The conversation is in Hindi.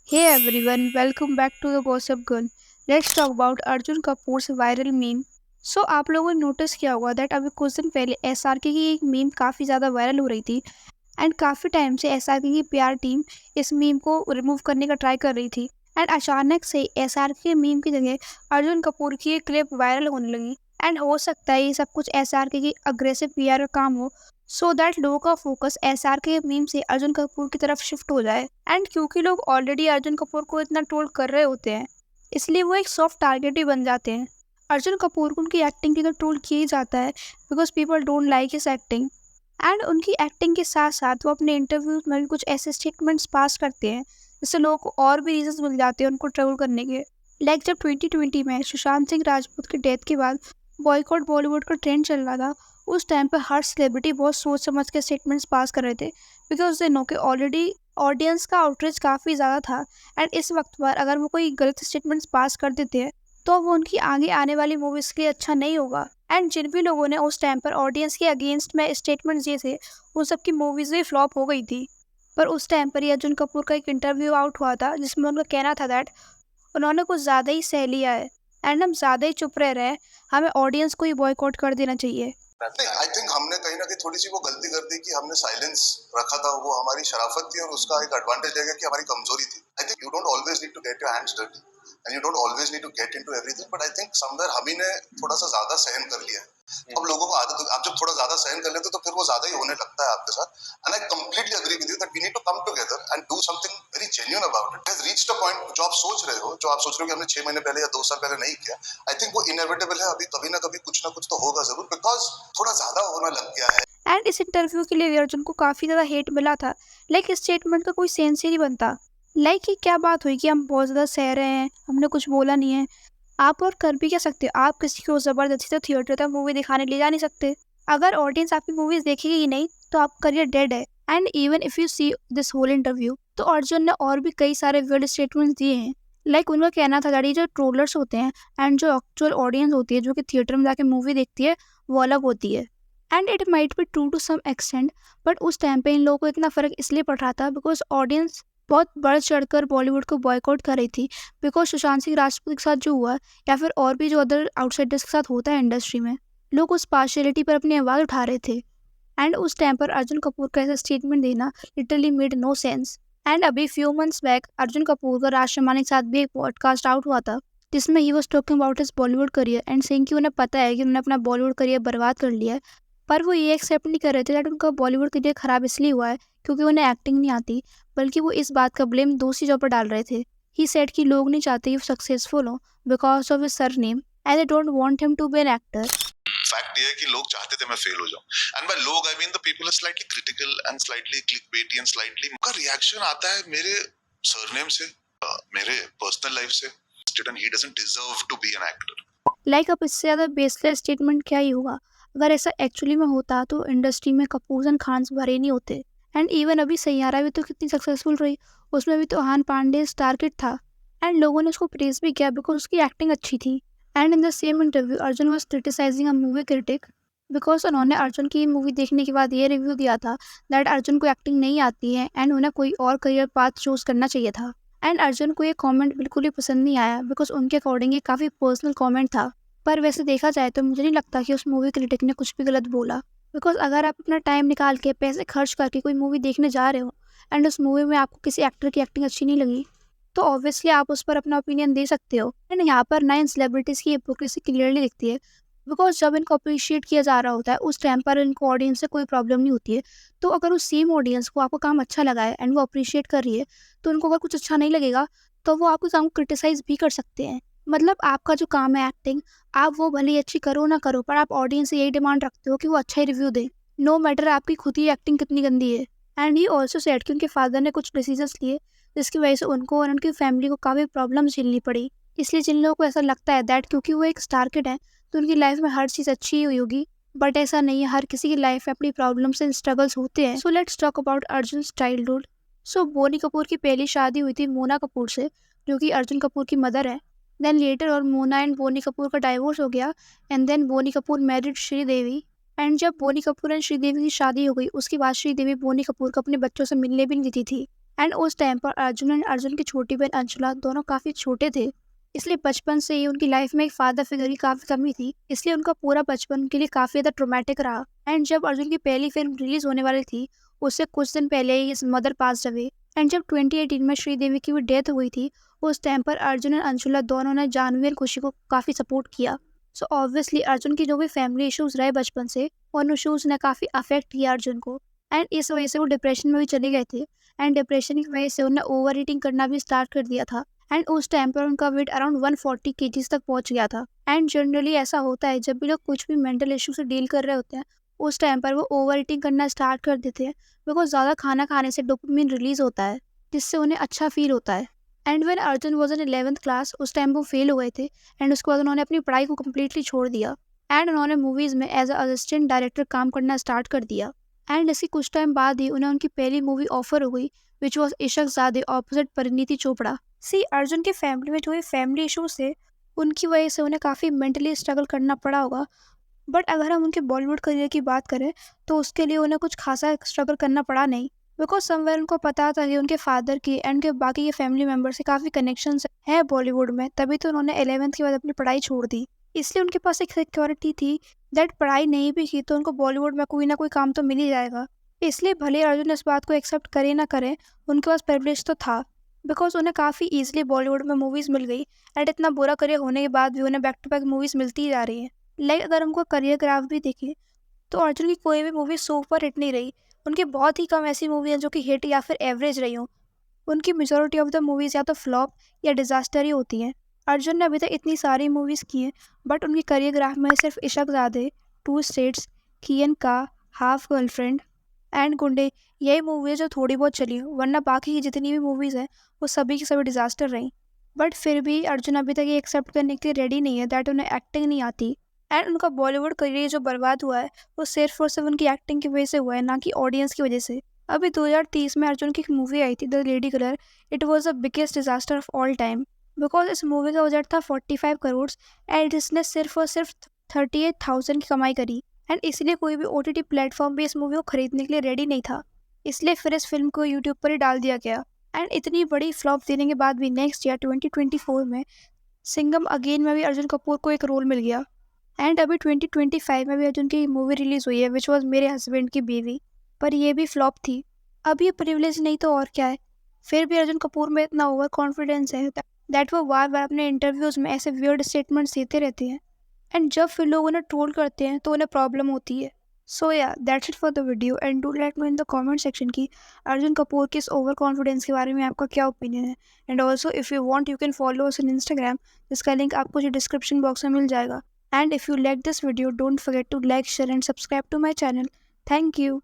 Hey everyone, welcome back to the Gossip Girl. Let's talk about Arjun Kapoor's viral meme. आप लोगों ने नोटिस किया होगा दैट अभी कुछ दिन पहले एसआरके की एक मीम काफ़ी ज़्यादा वायरल हो रही थी एंड काफ़ी टाइम से एसआरके की पीआर टीम इस मीम को रिमूव करने का ट्राई कर रही थी एंड अचानक से एसआरके के मीम की जगह अर्जुन कपूर की एक क्लिप वायरल होने लगी एंड हो सकता है ये सब कुछ एसआरके की अग्रेसिव पीआर का काम हो सो दैट लोगों का फोकस एसआरके मीम से अर्जुन कपूर की तरफ शिफ्ट हो जाए एंड क्योंकि लोग ऑलरेडी अर्जुन कपूर को इतना ट्रोल कर रहे होते हैं इसलिए वो एक सॉफ्ट टारगेट ही बन जाते हैं। अर्जुन कपूर को उनकी एक्टिंग के लिए ट्रोल किया ही जाता है because people don't like his acting and उनकी एक्टिंग के साथ साथ वो अपने इंटरव्यूज में भी कुछ ऐसे स्टेटमेंट्स पास करते हैं जिससे लोगों को और भी रीजंस मिल जाते हैं उनको ट्रोल करने के। लाइक जब 2020 में सुशांत सिंह राजपूत की डेथ के बाद बॉयकॉट बॉलीवुड का ट्रेंड चल रहा था, उस टाइम पर हर सेलिब्रिटी बहुत सोच समझ के स्टेटमेंट्स पास कर रहे थे बिकॉज दे नो कि ऑलरेडी ऑडियंस का आउटरीच काफ़ी ज़्यादा था एंड इस वक्त पर अगर वो कोई गलत स्टेटमेंट्स पास कर देते हैं तो वो उनकी आगे आने वाली मूवीज़ के लिए अच्छा नहीं होगा। एंड जिन भी लोगों ने उस टाइम पर ऑडियंस के अगेंस्ट में स्टेटमेंट्स दिए थे उन सबकी मूवीज़ भी फ्लॉप हो गई थी। पर उस टाइम पर ही अर्जुन कपूर का एक इंटरव्यू आउट हुआ था जिसमें उनका कहना था दैट उन्होंने कुछ ज़्यादा ही सह लिया है एंड हम ज़्यादा ही चुप रह रहे हैं, हमें ऑडियंस को ही बॉयकॉट कर देना चाहिए। नहीं, आई थिंक हमने कहीं ना कहीं थोड़ी सी वो गलती कर दी कि हमने साइलेंस रखा था। वो हमारी शराफत थी और उसका एक एडवांटेज है कि हमारी कमजोरी थी। I think you don't always need to get your hands dirty and you don't always need to get into everything, but I think somewhere हम ही ने थोड़ा सा ज्यादा सहन कर लिया है। अब लोगों को आदत, आप जब थोड़ा ज्यादा सहन कर लेते हो तो फिर वो ज्यादा ही होने लगता है आपके साथ। And I completely agree with you that we need to come together and do something very genuine about it. Has reached a point जो आप सोच रहे हो, जो आप सोच रहे हो कि हमने 6 महीने पहले या 2 साल पहले नहीं किया, आई थिंक वो इनएविटेबल है। अभी कभी ना कभी कुछ ना कुछ तो होगा जरूर, बिकॉज थोड़ा ज्यादा होना लग गया है। एंड इस इंटरव्यू के लिए भी अर्जुन को काफ़ी ज़्यादा हेट मिला था। लाइक इस स्टेटमेंट का कोई सेंस ही नहीं बनता। लाइक ये क्या बात हुई कि हम बहुत ज़्यादा सह रहे हैं, हमने कुछ बोला नहीं है। आप और कर भी क्या सकते हो, आप किसी को ज़बरदस्ती तो थिएटर तक मूवी दिखाने ले जा नहीं सकते। अगर ऑडियंस आपकी मूवीज़ देखेगी ही नहीं तो आपका करियर डेड है। And even if you see this whole interview तो अर्जुन ने और भी कई सारे वियर्ड स्टेटमेंट्स दिए हैं। लाइक उनका कहना था दैट ये जो ट्रोलर्स होते हैं एंड जो एक्चुअल ऑडियंस होती है जो कि थिएटर में जाके मूवी देखती है वो अलग होती है। And it might be true to some extent, but उस टाइम पे इन लोगों को इतना फ़र्क इसलिए पड़ रहा था बिकॉज ऑडियंस बहुत बढ़ चढ़कर बॉलीवुड को बॉयकॉट कर रही थी बिकॉज सुशांत सिंह राजपूत के साथ जो हुआ या फिर और भी जो अदर आउटसाइडर्स के साथ होता है इंडस्ट्री में, लोग उस पार्शियलिटी पर अपनी आवाज़ उठा रहे थे। एंड उस टाइम पर अर्जुन कपूर का ऐसा स्टेटमेंट देना literally made no sense. And अभी few months back Arjun Kapoor का राज शर्मा के साथ भी एक पॉडकास्ट आउट हुआ था जिसमें he was talking about his Bollywood career and saying कि उन्हें पता है कि उन्होंने अपना बॉलीवुड करियर बर्बाद कर लिया है। पर वो ये एक्सेप्ट नहीं कर रहे थे दैट उनका बॉलीवुड करियर ख़राब इसलिए हुआ है क्योंकि उन्हें एक्टिंग नहीं आती, बल्कि वो इस बात का ब्लेम दूसरी जगह पर डाल रहे थे। ही सेड कि लोग नहीं चाहते कि वो सक्सेसफुल हो because of his surname and they don't want him to be an actor. Fact ये है कि लोग चाहते थे मैं फेल हो जाऊं, एंड बाय लोग I mean the people are slightly critical and slightly clickbaity and slightly का रिएक्शन आता है मेरे सरनेम से, मेरे पर्सनल लाइफ से, and he doesn't deserve to be an actor. Like अब इससे ज़्यादा बेसलेस स्टेटमेंट क्या ही होगा। अगर ऐसा एक्चुअली में होता तो इंडस्ट्री में कपूर एंड खान्स भरे नहीं होते। एंड इवन अभी सैयारा भी तो कितनी सक्सेसफुल रही, उसमें भी तो अहान पांडे स्टार किड था एंड लोगों ने उसको प्रेज भी किया बिकॉज उसकी एक्टिंग अच्छी थी। And in the same interview Arjun was criticising a movie critic because उन्होंने अर्जुन की मूवी देखने के बाद ये रिव्यू दिया था दैट अर्जुन को एक्टिंग नहीं आती है एंड उन्हें कोई और करियर पाथ चूज करना चाहिए था। एंड अर्जुन को ये कमेंट बिल्कुल ही पसंद नहीं आया बिकॉज उनके अकॉर्डिंग ये काफ़ी पर्सनल कमेंट था। पर वैसे देखा जाए तो मुझे नहीं लगता कि उस मूवी क्रिटिक ने कुछ भी गलत बोला बिकॉज अगर आप अपना टाइम निकाल के पैसे खर्च करके कोई मूवी देखने जा रहे हो एंड उस मूवी में आपको किसी एक्टर की एक्टिंग अच्छी नहीं लगी तो ऑब्वियसली आप उस पर अपना ओपिनियन दे सकते हो। एंड यहाँ पर ना इन सेलिब्रिटीज़ की हिपोक्रेसी क्लियरली दिखती है बिकॉज जब इनको अप्रिशिएट किया जा रहा होता है उस टाइम पर इनको ऑडियंस से कोई प्रॉब्लम नहीं होती है। तो अगर उस सेम ऑडियंस को आपका काम अच्छा लगा है एंड वो अप्रिशिएट कर रही है तो उनको अगर कुछ अच्छा नहीं लगेगा तो वो आपके काम को क्रिटिसाइज भी कर सकते हैं। मतलब आपका जो काम है एक्टिंग, आप वो भले ही अच्छी करो ना करो पर आप ऑडियंस से यही डिमांड रखते हो कि वो अच्छा ही रिव्यू दे, नो मैटर आपकी खुद ही एक्टिंग कितनी गंदी है। एंड ही ऑल्सो सेड कि उनके फादर ने कुछ डिसीजंस लिए जिसकी वजह से उनको और उनकी फैमिली को काफ़ी प्रॉब्लम झेलनी पड़ी। इसलिए जिन लोगों को ऐसा लगता है दैट क्योंकि वो एक स्टार किड है तो उनकी लाइफ में हर चीज़ अच्छी ही हुई होगी, बट ऐसा नहीं है। हर किसी की लाइफ में अपनी प्रॉब्लम्स एंड स्ट्रगल्स होते हैं। So let's talk about Arjun childhood. So Boney Kapoor की पहली शादी हुई थी मोना कपूर से जो कि अर्जुन कपूर की मदर है। देन लेटर और मोना एंड बोनी कपूर का डाइवोर्स हो गया and then Boney Kapoor married Sridevi. And जब बोनी कपूर एंड श्रीदेवी की शादी हो गई उसके बाद श्रीदेवी बोनी कपूर को अपने बच्चों से मिलने भी नहीं देती थी एंड उस टाइम पर अर्जुन एंड अर्जुन की छोटी बहन अंशुला दोनों काफ़ी छोटे थे, इसलिए बचपन से ही उनकी लाइफ में एक फादर फिगर की काफ़ी कमी थी, इसलिए उनका पूरा बचपन उनके लिए काफ़ी ज़्यादा ट्रोमेटिक रहा। एंड जब अर्जुन की पहली फिल्म रिलीज होने वाली थी, उससे कुछ दिन पहले ही इस मदर पास अवे। एंड जब 2018 में श्रीदेवी की भी डेथ हुई थी, उस टाइम पर अर्जुन एंड अंशुला दोनों ने जानवी और खुशी को काफ़ी सपोर्ट किया। सो ऑब्वियसली अर्जुन की जो भी फैमिली इश्यूज रहे बचपन से, उन इश्यूज ने काफ़ी अफेक्ट किया अर्जुन को। एंड इस वजह से वो डिप्रेशन में भी चले गए थे। एंड डिप्रेशन की वजह से उन्हें ओवर ईटिंग करना भी स्टार्ट कर दिया था। एंड उस टाइम पर उनका वेट अराउंड 140 केजीज तक पहुंच गया था। एंड जनरली ऐसा होता है, जब भी लोग कुछ भी मेंटल इशू से डील कर रहे होते हैं, उस टाइम पर वो ओवर ईटिंग करना स्टार्ट कर देते हैं, बिकॉज ज़्यादा खाना खाने से डोपामिन रिलीज होता है, जिससे उन्हें अच्छा फील होता है। And when Arjun was in 11th class, उस टाइम वो फेल हो गए थे। एंड उसके बाद उन्होंने अपनी पढ़ाई को कम्प्लीटली छोड़ दिया। एंड उन्होंने मूवीज़ में एज असिस्टेंट डायरेक्टर काम करना स्टार्ट कर दिया। एंड इसी कुछ टाइम बाद ही उन्हें उनकी पहली मूवी ऑफर हो गई, which was Ishaqzaade opposite Parineeti Chopra. See Arjun की फैमिली में जो ये फैमिली इशूज़ थे, उनकी वजह से उन्हें काफ़ी मेंटली स्ट्रगल करना पड़ा होगा। बट अगर हम उनके बॉलीवुड करियर की बात करें, तो उसके लिए उन्हें कुछ खासा स्ट्रगल करना पड़ा नहीं, बिकॉज समवेयर उनको पता था कि उनके फादर की एंड के बाकी के फैमिली मेम्बर से काफ़ी कनेक्शंस है बॉलीवुड में, तभी तो उन्होंने 11th के बाद अपनी पढ़ाई छोड़ दी। इसलिए उनके पास एक सिक्योरिटी थी दैट पढ़ाई नहीं भी की तो उनको बॉलीवुड में कोई ना कोई काम तो मिल ही जाएगा। इसलिए भले अर्जुन इस बात को एक्सेप्ट करे ना करें, उनके पास प्रिविलेज तो था, बिकॉज उन्हें काफ़ी ईजिली बॉलीवुड में मूवीज़ मिल गई। एंड इतना बुरा करियर होने के बाद भी उन्हें बैक टू बैक मूवीज़ मिलती ही जा रही है। लाइक अगर हमको करियर ग्राफ भी देखें, तो अर्जुन की कोई भी मूवी सुपर हिट नहीं रही। उनकी बहुत ही कम ऐसी मूवी हैं जो कि हिट या फिर एवरेज रही हों। उनकी मेजॉरिटी ऑफ द मूवीज़ या तो फ्लॉप या डिजास्टर ही होती हैं। अर्जुन ने अभी तक इतनी सारी मूवीज़ की हैं, बट उनकी करियर ग्राफ में सिर्फ इशक ज़ादे, टू स्टेट्स, कियन का, हाफ गर्लफ्रेंड एंड गुंडे, यही मूवी है जो थोड़ी बहुत चली, वरना बाकी की जितनी भी मूवीज़ हैं वो सभी की सभी डिजास्टर रहीं। बट फिर भी अर्जुन अभी तक ये एक्सेप्ट करने के लिए रेडी नहीं है दैट उन्हें एक्टिंग नहीं आती। एंड उनका बॉलीवुड करियर जो बर्बाद हुआ है, वो सिर्फ और सिर्फ उनकी एक्टिंग की वजह से हुआ है, ना कि ऑडियंस की वजह से। अभी 2030 में अर्जुन की एक मूवी आई थी, the lady colour. It was the biggest disaster of all time, because इस मूवी का बजट था 45 करोड़ एंड इसने सिर्फ और सिर्फ 38,000 की कमाई करी। एंड इसलिए कोई भी OTT प्लेटफॉर्म भी इस मूवी को खरीदने के लिए रेडी नहीं था, इसलिए फिर इस फिल्म को यूट्यूब पर ही डाल दिया गया। एंड इतनी बड़ी फ्लॉप देने के बाद भी नेक्स्ट ईयर 2024 में सिंघम अगेन में भी अर्जुन कपूर को एक रोल मिल गया। एंड अभी 2025 में भी अर्जुन की मूवी रिलीज हुई है, विच वॉज मेरे हस्बैंड की बीवी, पर ये भी फ्लॉप थी। अब ये प्रिविलेज नहीं तो और क्या है। फिर भी अर्जुन कपूर में इतना ओवर कॉन्फिडेंस है दैट वो बार बार अपने इंटरव्यूज़ में ऐसे वियर्ड स्टेटमेंट्स देते रहते हैं। एंड जब फिर लोग उन्हें ट्रोल करते हैं तो उन्हें प्रॉब्लम होती है। सो या that's it for the video and do let me in the comment section की अर्जुन कपूर के इस ओवर कॉन्फिडेंस के बारे में आपका क्या ओपिनियन है। And also if you want you can follow us in Instagram, जिसका लिंक आपको जो डिस्क्रिप्शन बॉक्स में मिल जाएगा। And if you like this video, don't forget to like, share and subscribe to my channel. Thank you.